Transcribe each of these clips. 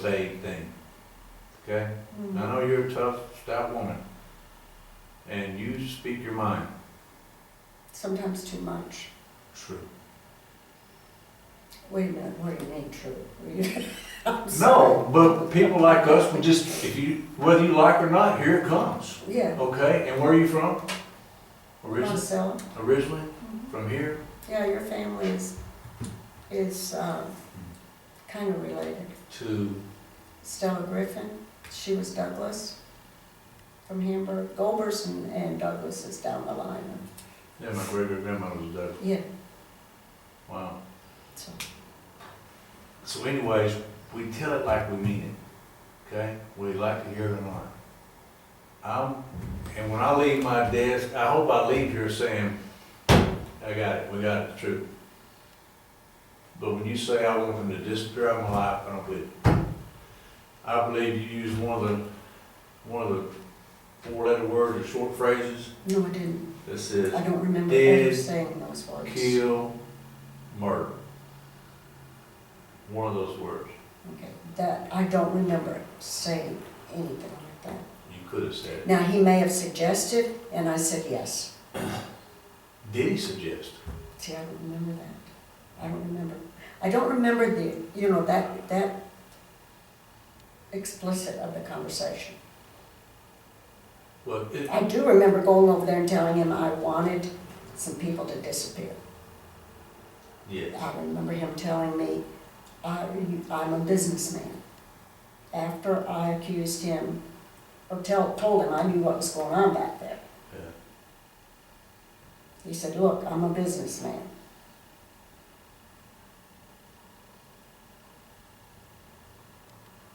vague thing, okay? Mhm. I know you're a tough, stout woman, and you speak your mind. Sometimes too much. True. Wait a minute, what do you mean true? I'm No, sorry. but people like us will just, if you, whether you like or not, here it comes, Yeah, okay? And where are you from? Originally? Monticello. Originally? Mhm. From here? Yeah, your family is kind of related. To, Stella Griffin, she was Douglas from Hamburg. Goldber's and Douglas is down the line. yeah, my great-great-grandmother was Dutch. Yeah, Wow. so, So anyways, we tell it like we mean it, okay? We like to hear it or not. And when I leave my desk, I hope I leave here saying, I got it, we got it, it's true. But when you say I want them to disappear out of my life, I don't believe it. I believe you use one of the four-letter words or short phrases no, I didn't. that says I don't remember Dead, ever saying those words. kill, murder. One of those words. Okay, that, I don't remember saying anything like that. You could have said it. Now, he may have suggested, and I said yes. Did he suggest? See, I don't remember that. I don't remember. I don't remember that explicit of the conversation. Well, I do remember going over there and telling him I wanted some people to disappear. yes. I remember him telling me, I'm a businessman. After I accused him, or told him I knew what was going on back there. Yeah. He said, look, I'm a businessman.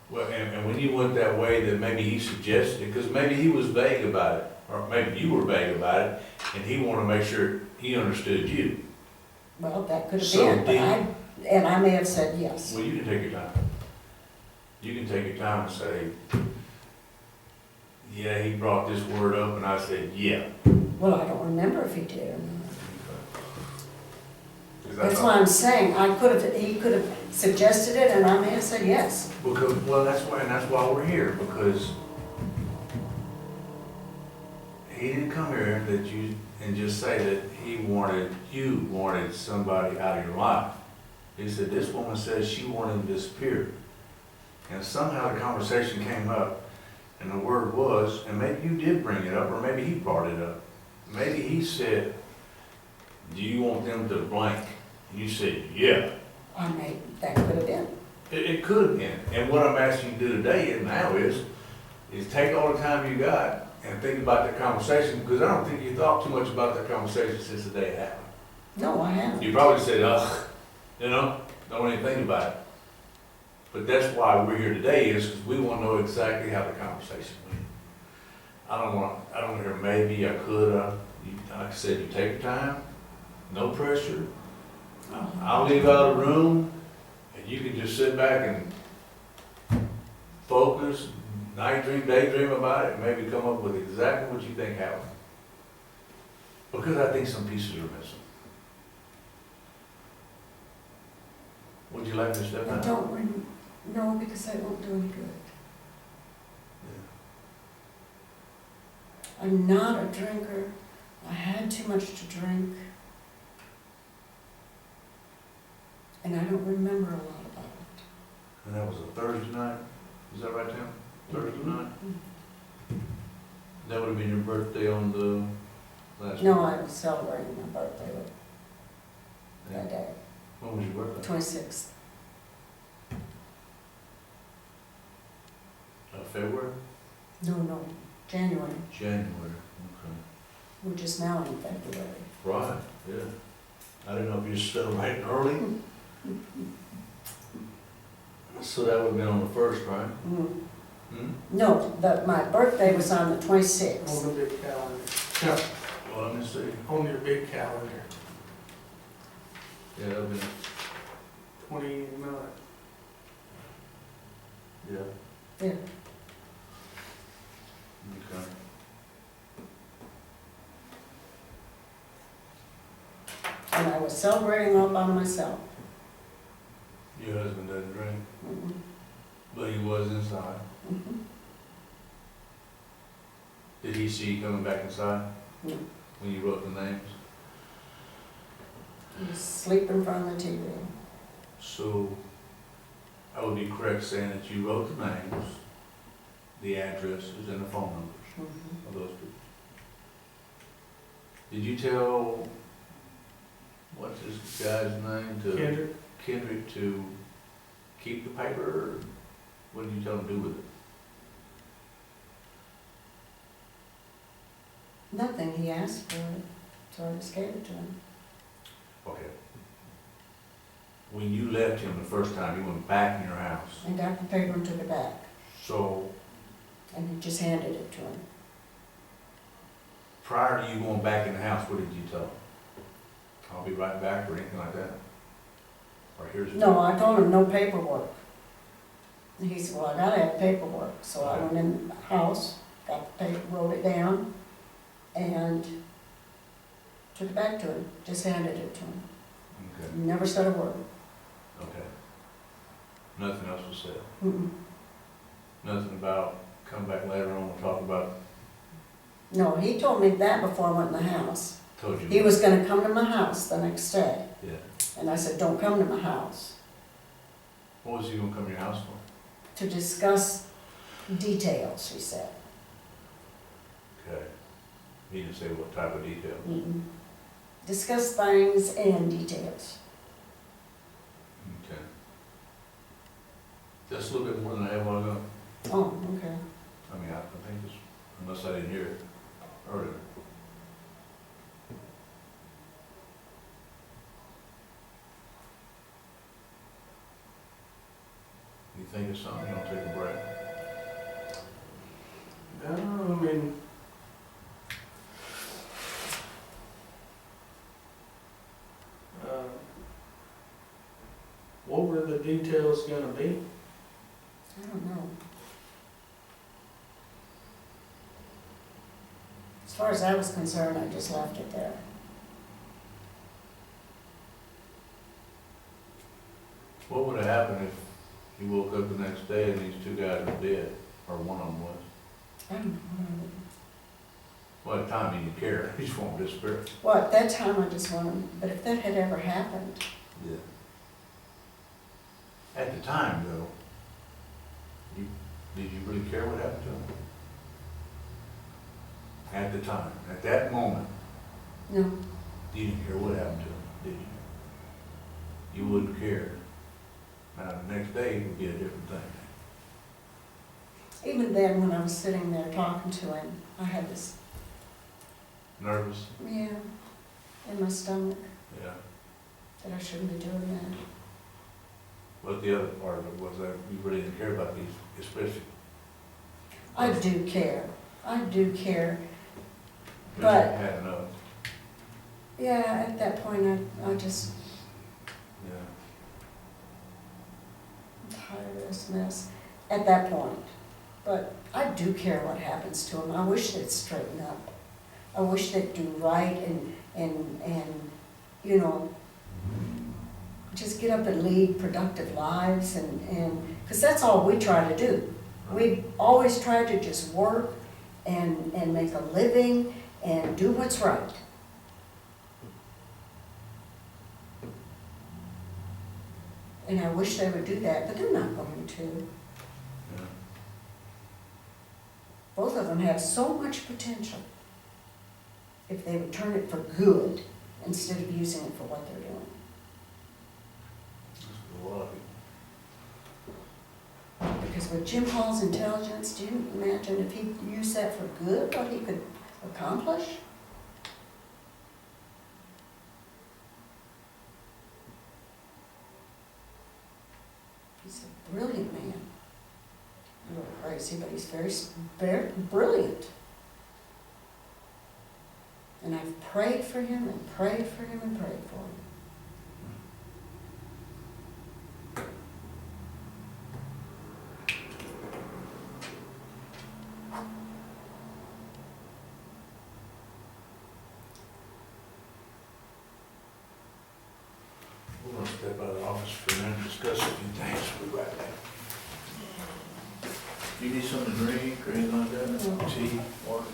Well, and when you went that way, that maybe he suggested it, because maybe he was vague about it, or maybe you were vague about it, and he wanted to make sure he understood you. Well, that could have So been, but I may have said yes. Well, you can take your time. You can take your time and say, yeah, he brought this word up, and I said, yeah. Well, I don't remember if he did or not. 'Cause I That's thought- why I'm saying, he could have suggested it and I may have said yes. Because, well, that's why we're here, because he didn't come here and just say that you wanted somebody out of your life. He said, this woman says she wanted him to disappear. And somehow the conversation came up, and the word was, and maybe you did bring it up, or maybe he brought it up. Maybe he said, do you want them to blank? And you said, yeah. That could have been. It could have been. And what I'm asking you to do today and now is take all the time you got and think about that conversation, because I don't think you thought too much about that conversation since the day it happened. No, I haven't. You probably said, ugh, don't even think about it. But that's why we're here today, is because we want to know exactly how the conversation went. I don't want to hear maybe, I could, like I said, you take your time, no pressure. I'll leave out of the room, and you can just sit back and focus, daydream about it, and maybe come up with exactly what you think happened. Because I think some pieces are missing. Would you like to step I down? don't, no, because that won't do any good. I'm not a drinker. I had too much to drink. And I don't remember a lot about it. And that was a Thursday night? Is that right, Tim? Thursday night? That would have been your birthday on the last No, week? I was celebrating my birthday that day, When was your birthday? 26th. February? No, January. January, okay. We're just now in February. Right, yeah. I didn't know if you were celebrating early. So that would have been on the first, right? Mm. Hmm? No, but my birthday was on the On 26th. the big calendar. Yeah. Well, let me see. On your big calendar, Yeah, that would have 29. been, yeah. Yeah. Okay. And I was celebrating all by myself. Your husband doesn't drink, Mm-mm. but So he was inside. Mhm. Did he see you coming back inside No, when you wrote the names? he was asleep in front of the TV. So I would be correct saying that you wrote the names, the addresses, and the phone numbers Mhm. of those people. Did you tell, what's this guy's name, to Kendrick to keep the paper, or what did you tell him to do with it? Nothing, he asked for it, so I just gave it to him. Okay. When you left him the first time, you went back in your house. And got the paper and took it back, So and he just handed it to him. prior to you going back in the house, what did you tell him? I'll be right back, or anything like that? Or here's. No, I told him no paperwork. And he said, well, I gotta have paperwork, so I went in the house, got the paper, wrote it down, and took it back to him, just handed it to him. Okay, Never said a word. okay. Nothing else was said? Mm-mm. Nothing about, come back later on, we'll talk about, No, he told me that before I went in the house. told you. He was gonna come to my house the next day, Yeah. and I said, don't come to my house, What was he gonna come to your house for? to discuss details, he said. Okay. He didn't say what type of detail. Mm-mm. Discuss things and details. Okay. Just a little bit more than I had while ago. Oh, okay. I mean, I think it's, unless I didn't hear it earlier. You think it's something, you don't take a break? No, I mean, what were the details gonna be? I don't know. As far as I was concerned, I just left it there. What would have happened if you woke up the next day and these two guys were dead, or one of them was? I don't know. Well, at the time, you didn't care, you just wanted to disappear. Well, at that time, I just wanted, but if that had ever happened, Yeah. At the time, though, did you really care what happened to him? At the time, at that moment, no, you didn't care what happened to him, did you? You wouldn't care. Now, the next day would be a different thing. even then, when I was sitting there talking to him, I had this, Nervous? yeah, in my stomach, Yeah. that I shouldn't be doing that. But the other part of it was that you really didn't care about these, especially. I do care, But But- you had enough. yeah, at that point, I just, Yeah. I'm tired of this mess, at that point. But I do care what happens to him, I wish they'd straighten up. I wish they'd do right and, you know, just get up and lead productive lives and, because that's all we try to do. We always try to just work and make a living and do what's right. And I wish they would do that, but they're not going to. Yeah. Both of them have so much potential if they would turn it for good instead of using it for what they're doing. A lot of people. Because with Jim Hall's intelligence, do you imagine if he used that for good, what he could accomplish? He's a brilliant man. A little crazy, but he's very brilliant. And I've prayed for him and prayed for him and prayed for him. We're gonna step out of the office for a minute and discuss a few things. We'll be right back. You need something to drink or anything like that? No. Tea, water?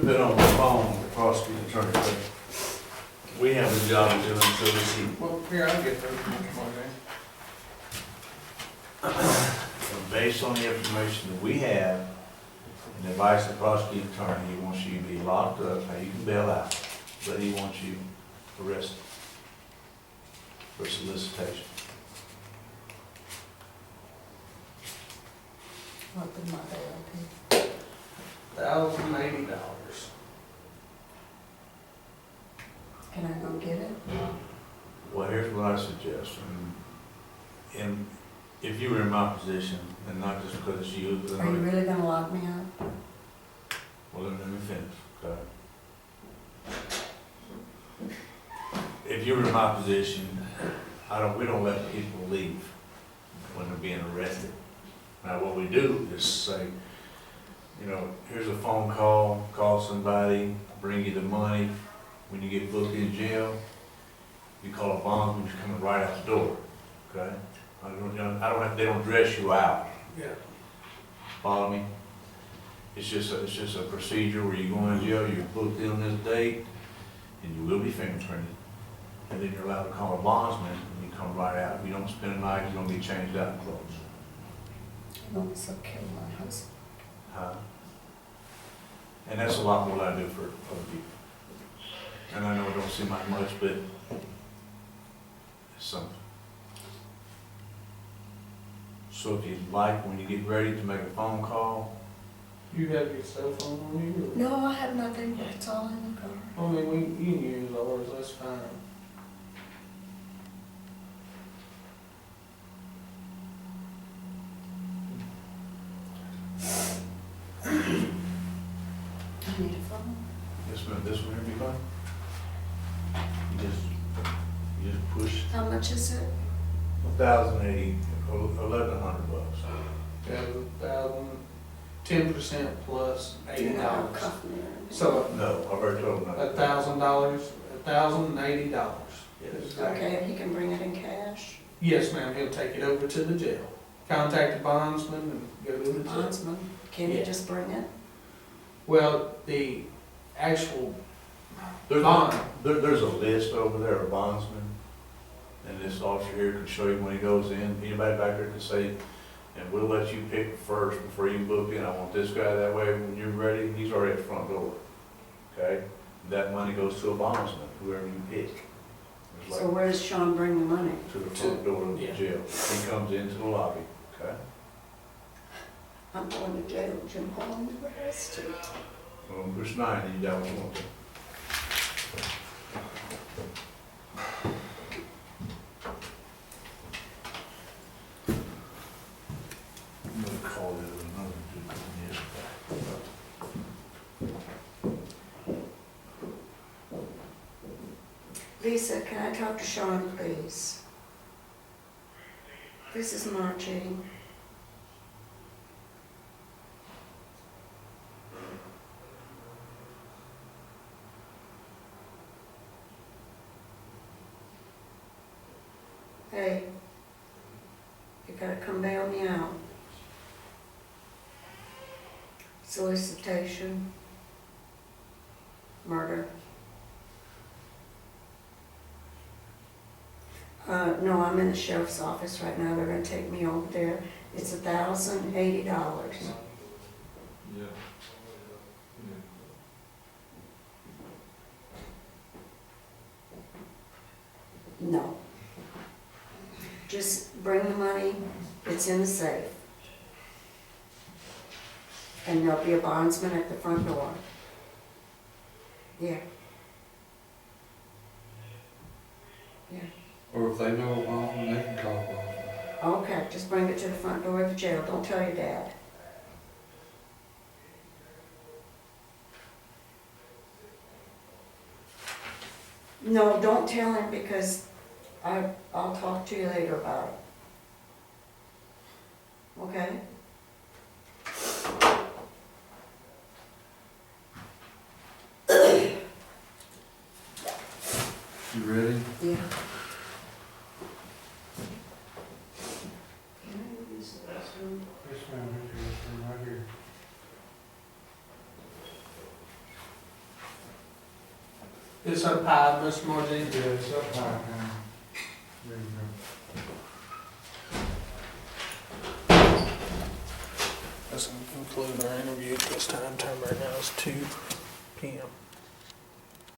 been on the phone with the prosecuting attorney, but we have a job to do until we see. Well, here, I'll get those. Come on, man. And based on the information that we have, and the advice of the prosecuting attorney, he wants you to be locked up, now you can bail out, but he wants you arrested for solicitation. What would my bail be? $1,080. Can I go get it? Well, here's what I suggest, and if you were in my position, and not just because it's you, but Are you really gonna lock me up? well, let me finish, okay? If you were in my position, we don't let people leave when they're being arrested. Now, what we do is say, you know, here's a phone call somebody, bring you the money. When you get booked in jail, you call a bondsman, you're coming right out the door, okay? They don't dress you out. Yeah. Follow me? It's just a procedure where you go in jail, you're booked in on this date, and you will be fingerprinted. And then you're allowed to call a bondsman, and you come right out. You don't spend a night, you don't get changed out in clothes. You also kill my husband. And that's a lot more than I do for other people. And I know it don't seem like much, but it's something. So if you'd like, when you get ready to make a phone call, You have your cell phone on you? Or? No, I have nothing, but it's all in the car. I mean, you can use ours, that's fine. I need a phone. this one here be fine? You just push How much is it? 1,080, $1,100. Yeah, 10% plus Do you know how $80. cuff me or anything? So No, I've already told them that. $1,000, $1,080. Yes. Okay, he can bring it in cash. Yes, ma'am, he'll take it over to the jail. Contact the bondsman and go to the jail. Bondsman, can you Yeah. just bring it? Well, the actual There's bond, there's a list over there of bondsmen, and this officer here can show you when he goes in. Anybody back there can say, and we'll let you pick first before you book in. I want this guy that way. When you're ready, he's already at the front door. Okay? That money goes to a bondsman, whoever you pick. It's So like where does Sean bring the money? to the front door of the Yeah. jail. He comes into the lobby. Okay? I'm going to jail, Jim Holland arrested. Well, push 9, and you got what you want to. I'm gonna call it another dude Lisa, can I talk to Sean, please? This is Margie. Hey, you gotta come bail me out. Solicitation. Murder. No, I'm in the sheriff's office right now. They're gonna take me over there. It's $1,080. Yeah. No. Just bring the money, it's in the safe. And there'll be a bondsman at the front door. Yeah. Yeah. Or if they know a bondman, they can call a bondman. Okay, just bring it to the front door of the jail. Don't tell your dad. No, don't tell him because I'll talk to you later about it. Okay? You ready? Yeah. Can I use the restroom? yes, ma'am, here's your restroom right here. It's up high, Mr. Margene. Yeah, it's up high now. There you Doesn't include our interview, because time right now is 2 p.m.